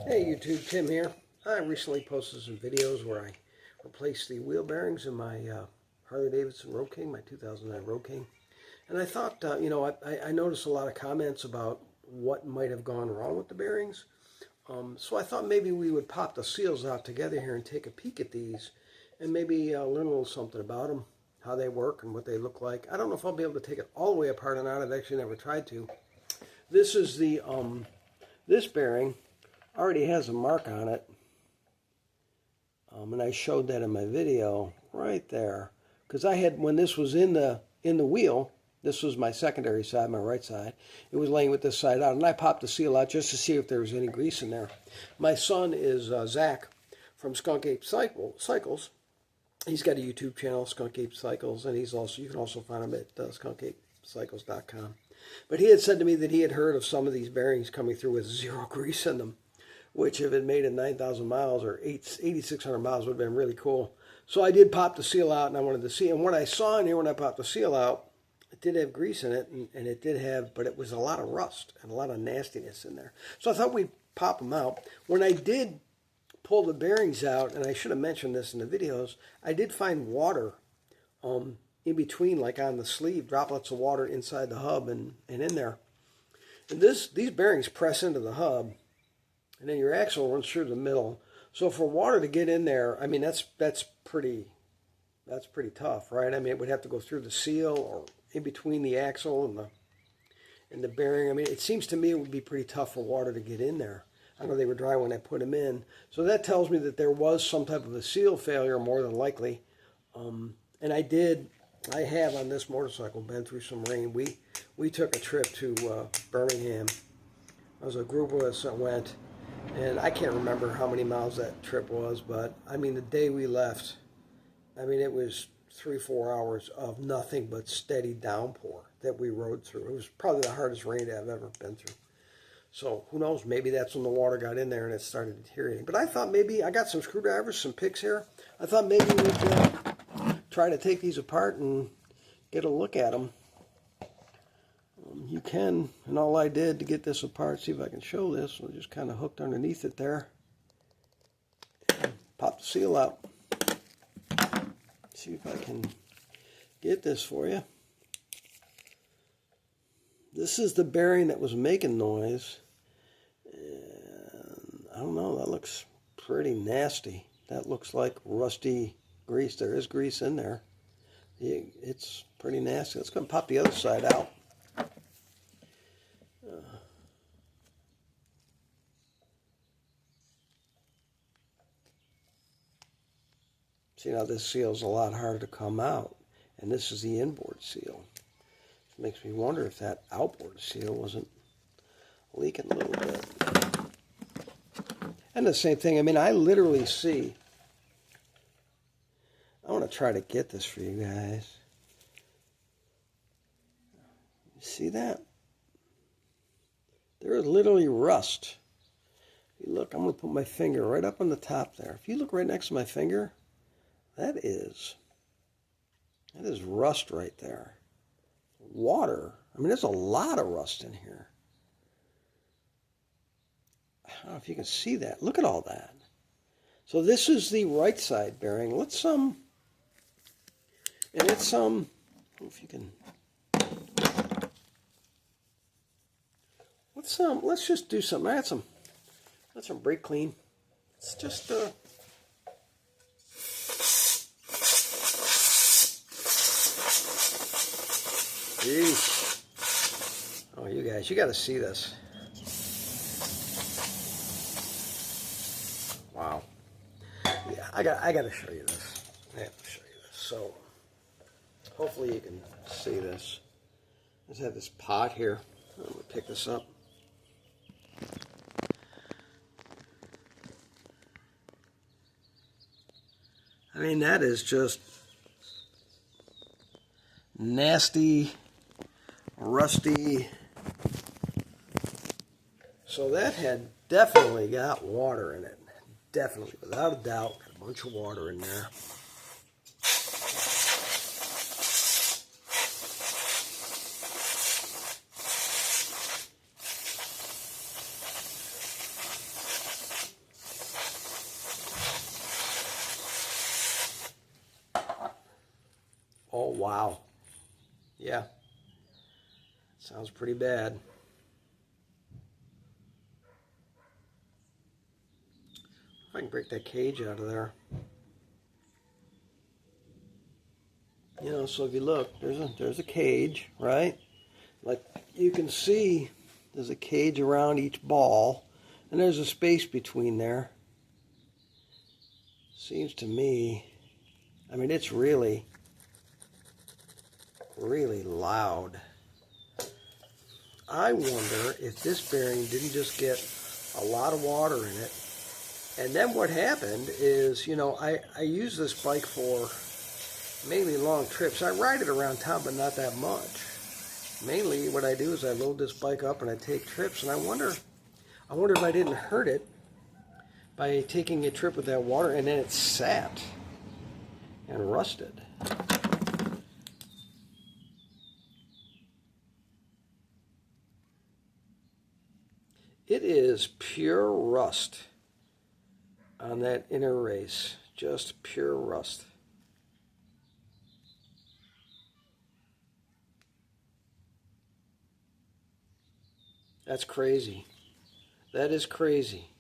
Hey YouTube, Tim here. I recently posted some videos where I replaced the wheel bearings in my Harley Davidson Road King, my 2009 Road King. And I thought, I noticed a lot of comments about what might have gone wrong with the bearings. So I thought maybe we would pop the seals out together here and take a peek at these and maybe learn a little something about them, how they work and what they look like. I don't know if I'll be able to take it all the way apart or not. I've actually never tried to. This is the, this bearing already has a mark on it, and I showed that in my video right there, because I had, when this was in the wheel, this was my secondary side, my right side, it was laying with this side out, and I popped the seal out just to see if there was any grease in there. My son is Zach from Skunk Ape Cycles. He's got a YouTube channel, Skunk Ape Cycles, and he's also, you can also find him at skunkapegycles.com. But he had said to me that he had heard of some of these bearings coming through with zero grease in them, which if it made it 9,000 miles or 8,600 miles would have been really cool. So I did pop the seal out, and I wanted to see. And what I saw in here when I popped the seal out, it did have grease in it, and it did have, but it was a lot of rust and a lot of nastiness in there. So I thought we'd pop them out. When I did pull the bearings out, and I should have mentioned this in the videos, I did find water in between, like on the sleeve, droplets of water inside the hub and in there. And these bearings press into the hub, and then your axle runs through the middle. So for water to get in there, I mean, that's pretty tough, right? I mean, it would have to go through the seal or in between the axle and the bearing. I mean, it seems to me it would be pretty tough for water to get in there. I know they were dry when I put them in. So that tells me that there was some type of a seal failure, more than likely. And I have on this motorcycle been through some rain. We took a trip to Birmingham. There was a group of us that went, and I can't remember how many miles that trip was, but I mean, the day we left, I mean, it was 3-4 hours of nothing but steady downpour that we rode through. It was probably the hardest rain I've ever been through. So who knows, maybe that's when the water got in there and it started deteriorating. But I thought maybe, I got some screwdrivers, some picks here. I thought maybe we'd try to take these apart and get a look at them. You can, and all I did to get this apart, see if I can show this, I just kind of hooked underneath it there. And pop the seal out. See if I can get this for you. This is the bearing that was making noise. And I don't know, that looks pretty nasty. That looks like rusty grease. There is grease in there. It's pretty nasty. Let's go and pop the other side out. See, now this seal is a lot harder to come out, and this is the inboard seal. It makes me wonder if that outboard seal wasn't leaking a little bit. And the same thing, I mean, I literally see, I want to try to get this for you guys. You see that? There is literally rust. If you look, I'm going to put my finger right up on the top there. If you look right next to my finger, that is rust right there. Water. I mean, there's a lot of rust in here. I don't know if you can see that. Look at all that. So this is the right side bearing. Let's and it's I don't know if you can. Let's just do something. I had some brake clean. It's just Jeez. Oh, you guys, you got to see this. Wow. Yeah, I got to show you this. I have to show you this. So, hopefully you can see this. I just have this pot here. I'm going to pick this up. I mean, that is just nasty, rusty. So that had definitely got water in it. Definitely, without a doubt, got a bunch of water in there. Wow. Yeah. Sounds pretty bad. If I can break that cage out of there. You know, so if you look, there's a cage, right? Like you can see there's a cage around each ball, and there's a space between there. Seems to me, I mean, it's really, really loud. I wonder if this bearing didn't just get a lot of water in it. And then what happened is, you know, I use this bike for mainly long trips. I ride it around town, but not that much. Mainly what I do is I load this bike up and I take trips, and I wonder if I didn't hurt it by taking a trip with that water, and then it sat and rusted. It is pure rust on that inner race, just pure rust. That's crazy. That is crazy.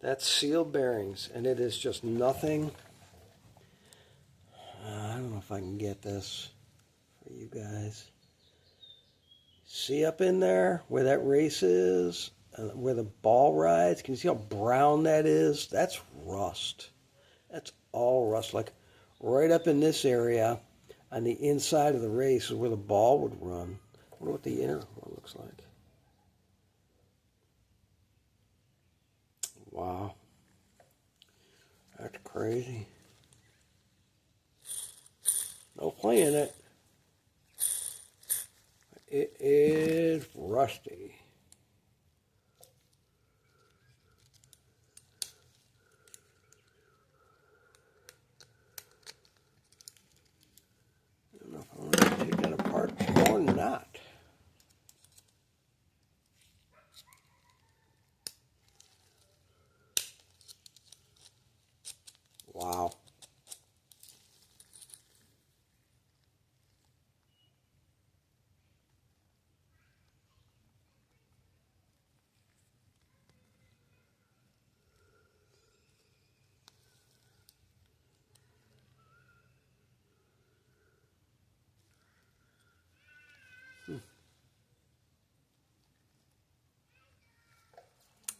That's sealed bearings, and it is just nothing. I don't know if I can get this for you guys. See up in there where that race is, where the ball rides? Can you see how brown that is? That's rust. That's all rust. Like right up in this area on the inside of the race is where the ball would run. I wonder what the inner one looks like. Wow. That's crazy. No playing it. It is rusty. I don't know if I want to take that apart or not. Wow.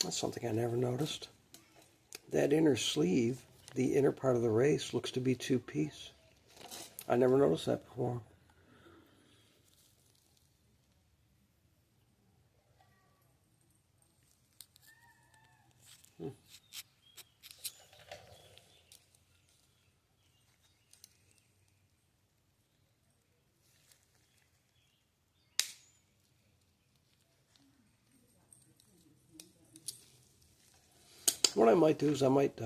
That's something I never noticed. That inner sleeve, the inner part of the race, looks to be two-piece. I never noticed that before. What I might do is I might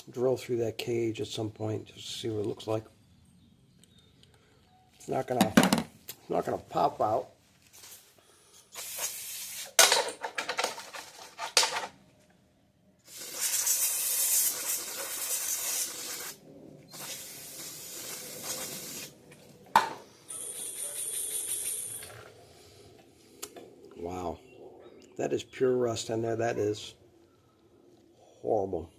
drill through that cage at some point just to see what it looks like. It's not gonna pop out. Wow, that is pure rust in there. That is horrible.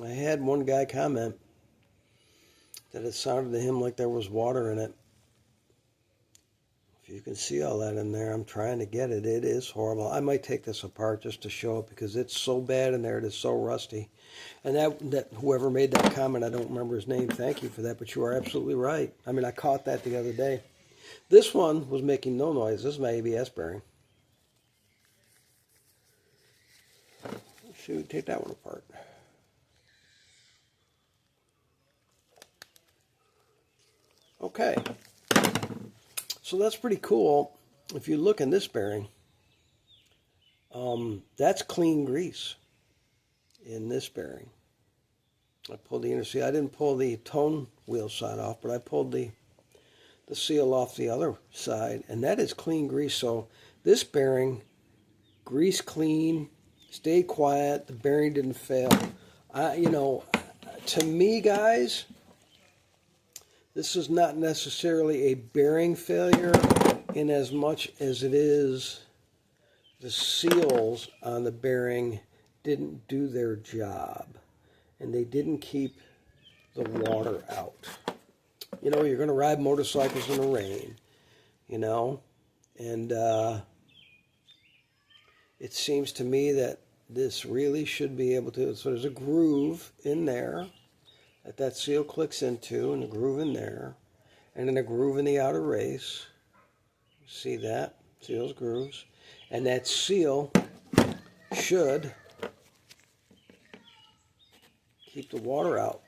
I had one guy comment that it sounded to him like there was water in it. If you can see all that in there, I'm trying to get it. It is horrible. I might take this apart just to show it because it's so bad in there. It is so rusty. And that whoever made that comment, I don't remember his name. Thank you for that, but you are absolutely right. I mean, I caught that the other day. This one was making no noise. This is my ABS bearing. Let's see, we take that one apart. Okay, so that's pretty cool. If you look in this bearing, that's clean grease in this bearing. I pulled the inner seal. I didn't pull the tone wheel side off, but I pulled the seal off the other side, and that is clean grease. So this bearing, grease clean, stayed quiet, the bearing didn't fail. You know, to me, guys, this is not necessarily a bearing failure in as much as it is the seals on the bearing didn't do their job, and they didn't keep the water out. You know, you're going to ride motorcycles in the rain, you know, and it seems to me that this really should be able to, so there's a groove in there that seal clicks into, and a groove in there, and then a groove in the outer race. See that? See those grooves? And that seal should keep the water out.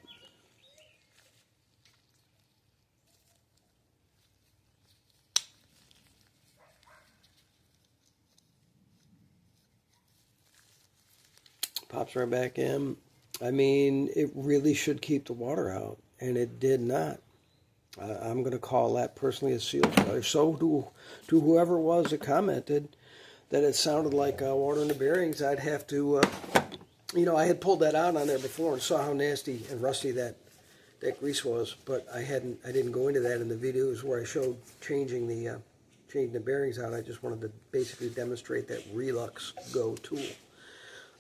Pops right back in. I mean, it really should keep the water out, and it did not. I'm going to call that personally a seal failure. So to whoever it was that commented that it sounded like water in the bearings, I'd have to, you know, I had pulled that out on there before and saw how nasty and rusty that grease was, but I didn't go into that in the videos where I showed changing the bearings out. I just wanted to basically demonstrate that Relux Go tool,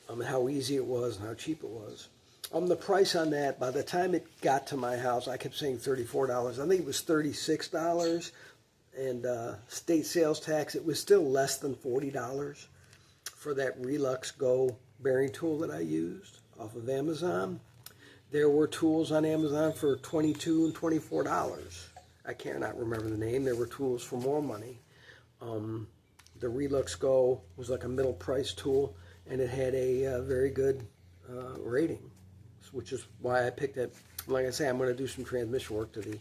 and how easy it was and how cheap it was. The price on that, by the time it got to my house, I kept saying $34. I think it was $36, and state sales tax, it was still less than $40 for that Relux Go bearing tool that I used off of Amazon. There were tools on Amazon for $22 and $24. I cannot remember the name. There were tools for more money. The Relux Go was like a middle price tool, and it had a very good rating, which is why I picked it. Like I say, I'm going to do some transmission work to the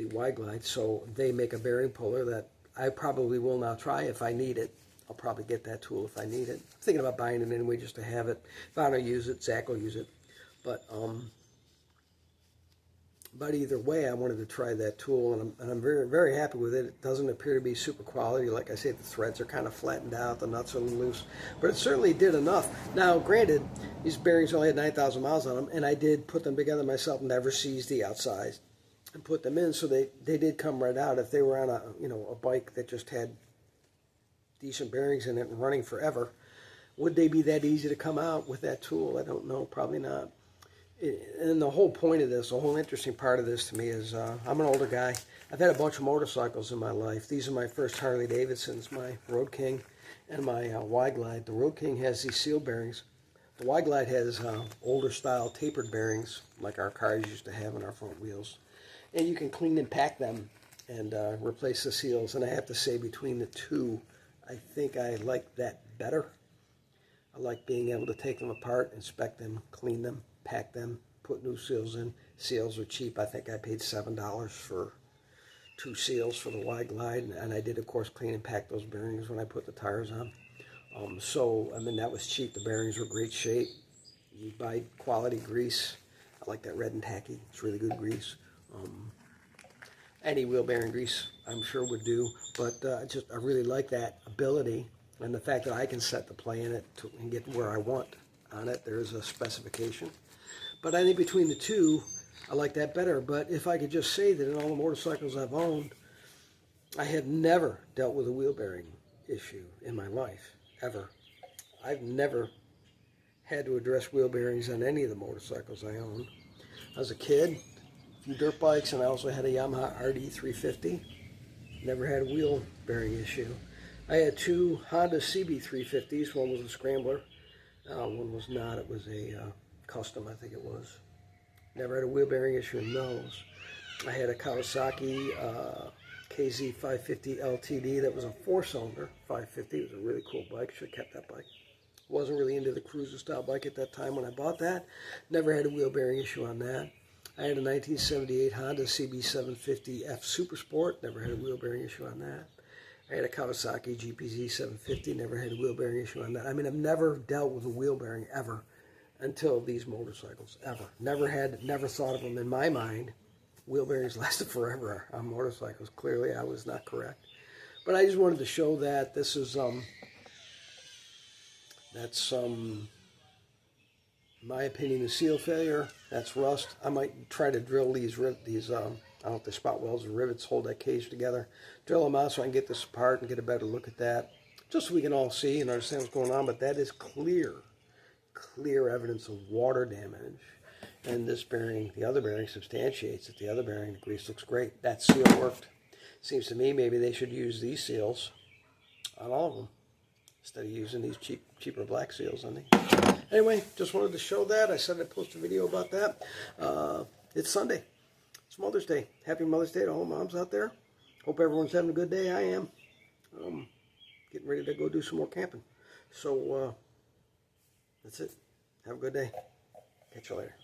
Y-Glide, so they make a bearing puller that I probably will now try if I need it. I'll probably get that tool if I need it. I'm thinking about buying it anyway just to have it. If I don't use it, Zach will use it. But either way, I wanted to try that tool, and I'm very, very happy with it. It doesn't appear to be super quality. Like I say, the threads are kind of flattened out, the nuts are loose, but it certainly did enough. Now, granted, these bearings only had 9,000 miles on them, and I did put them together myself, never seized the outside, and put them in, so they did come right out. If they were on a bike that just had decent bearings in it and running forever, would they be that easy to come out with that tool? I don't know, probably not. And the whole point of this, the whole interesting part of this to me is I'm an older guy. I've had a bunch of motorcycles in my life. These are my first Harley Davidsons, my Road King and my Y-Glide. The Road King has these seal bearings. The Y-Glide has older style tapered bearings like our cars used to have on our front wheels. And you can clean and pack them and replace the seals. And I have to say, between the two, I think I like that better. I like being able to take them apart, inspect them, clean them, pack them, put new seals in. Seals are cheap. I think I paid $7 for 2 seals for the Y-Glide, and I did, of course, clean and pack those bearings when I put the tires on. So, I mean, that was cheap. The bearings were great shape. You buy quality grease. I like that red and tacky. It's really good grease. Any wheel bearing grease, I'm sure, would do, but I really like that ability, and the fact that I can set the play in it and get where I want on it. There's a specification. But I think between the two, I like that better. But if I could just say that in all the motorcycles I've owned, I have never dealt with a wheel bearing issue in my life, ever. I've never had to address wheel bearings on any of the motorcycles I owned. I was a kid, a few dirt bikes, and I also had a Yamaha RD350. Never had a wheel bearing issue. I had 2 Honda CB350s. One was a scrambler. One was not. It was a custom, I think it was. Never had a wheel bearing issue in those. I had a Kawasaki KZ550 LTD that was a 4-cylinder 550. It was a really cool bike. Should have kept that bike. Wasn't really into the cruiser style bike at that time when I bought that. Never had a wheel bearing issue on that. I had a 1978 Honda CB750F Super Sport. Never had a wheel bearing issue on that. I had a Kawasaki GPZ 750. Never had a wheel bearing issue on that. I mean, I've never dealt with a wheel bearing ever until these motorcycles, ever. Never thought of them in my mind. Wheel bearings lasted forever on motorcycles. Clearly, I was not correct. But I just wanted to show that this is, that's In my opinion, the seal failure, that's rust. I might try to drill these I don't know if they're spot welds or rivets, hold that cage together. Drill them out so I can get this apart and get a better look at that. Just so we can all see and understand what's going on, but that is clear evidence of water damage. And this bearing, the other bearing, substantiates that the other bearing, the grease looks great. That seal worked. Seems to me maybe they should use these seals on all of them instead of using these cheaper black seals on these. Anyway, just wanted to show that. I said I'd post a video about that. It's Sunday. It's Mother's Day. Happy Mother's Day to all moms out there. Hope everyone's having a good day. I am. Getting ready to go do some more camping. So, that's it. Have a good day. Catch you later.